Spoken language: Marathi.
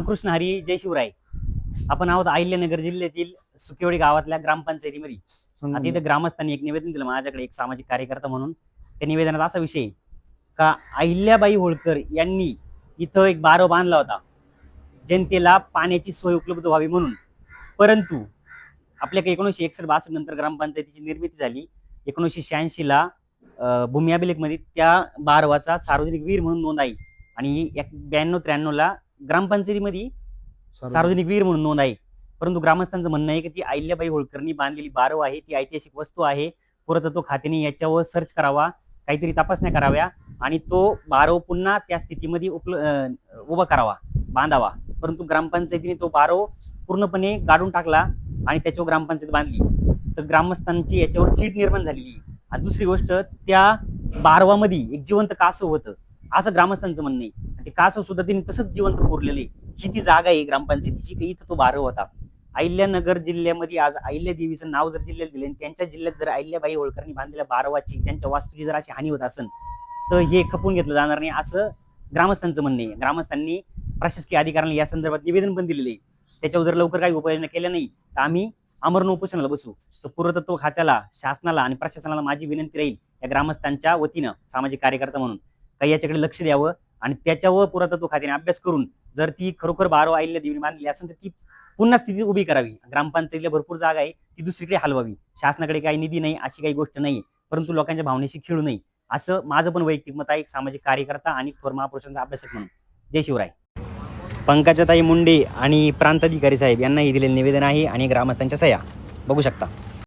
कृष्ण हरी जय शिवराय. आपण आहोत अहिल्यानगर जिल्ह्यातील सुकेवाडी गावातल्या ग्रामपंचायतीमध्ये. आता इथं ग्रामस्थांनी एक निवेदन दिलं माझ्याकडे, एक सामाजिक कार्यकर्ता म्हणून. त्या निवेदनात असा विषय का अहिल्याबाई होळकर यांनी इथं एक बारव बांधला होता जनतेला पाण्याची सोय उपलब्ध व्हावी म्हणून. परंतु आपल्या 1961-62 नंतर ग्रामपंचायतीची निर्मिती झाली. 1986 ला भूमी अभिलेखमध्ये त्या बारवाचा सार्वजनिक विहीर म्हणून नोंद आहे आणि 92-93 ला ग्रामपंचायतीमध्ये सार्वजनिक विहीर म्हणून नोंद आहे. परंतु ग्रामस्थांचं म्हणणं आहे की ती अहिल्याबाई होळकरनी बांधलेली बारव आहे, ती ऐतिहासिक वस्तू आहे. पुरातत्व खात्याने याच्यावर सर्च करावा, काहीतरी तपासण्या कराव्या आणि तो बारव पुन्हा त्या स्थितीमध्ये उभा करावा, बांधावा. परंतु ग्रामपंचायतीने तो बारव पूर्णपणे गाडून टाकला आणि त्याच्यावर ग्रामपंचायत बांधली. तर ग्रामस्थांची याच्यावर चीड निर्माण झालेली. आणि दुसरी गोष्ट, त्या बारवामध्ये एक जिवंत कासव होतं असं ग्रामस्थांचं म्हणणं आहे. ते कासव सुद्धा त्यांनी तसंच जिवंत कोरलेले. ही ती जागा आहे ग्रामपंचायतीची की इथं तो बारव होता. अहिल्यानगर जिल्ह्यामध्ये आज अहिल्या देवीचं नाव जर जिल्ह्यात दिले, त्यांच्या जिल्ह्यात जर अहिल्याबाई होळकरनी बांधलेल्या बारवाची, त्यांच्या वास्तूची जर अशी हानी होत असेल तर हे खपून घेतलं जाणार नाही असं ग्रामस्थांचं म्हणणं आहे. ग्रामस्थांनी प्रशासकीय अधिकाऱ्यांना या संदर्भात निवेदन पण दिलेले आहे. त्याच्यावर जर लवकर काही उपाययोजना केल्या नाही तर आम्ही आमरण उपोषणाला बसू. तर पुरातत्व खात्याला, शासनाला आणि प्रशासनाला माझी विनंती राहील या ग्रामस्थांच्या वतीनं, सामाजिक कार्यकर्ता म्हणून, काही याच्याकडे लक्ष द्यावं आणि त्याच्यावर पुरातत्व खात्याने अभ्यास करून जर ती खरोखर बारव अहिल्या देवीने बांधली असेल तर ती पुन्हा स्थिती उभी करावी. ग्रामपंचायतीला भरपूर जागा आहे, ती दुसरीकडे हलवावी. शासनाकडे काही निधी नाही अशी काही गोष्ट नाही, परंतु लोकांच्या भावनेशी खेळू नये असं माझं पण वैयक्तिक मत आहे, एक सामाजिक कार्यकर्ता आणि थोर महापुरुषांचा अभ्यासक म्हणून. जय शिवराय. पंकजाताई मुंडे आणि प्रांताधिकारी साहेब यांना हे दिलेलं निवेदन आहे आणि ग्रामस्थांच्या सह्या बघू शकता.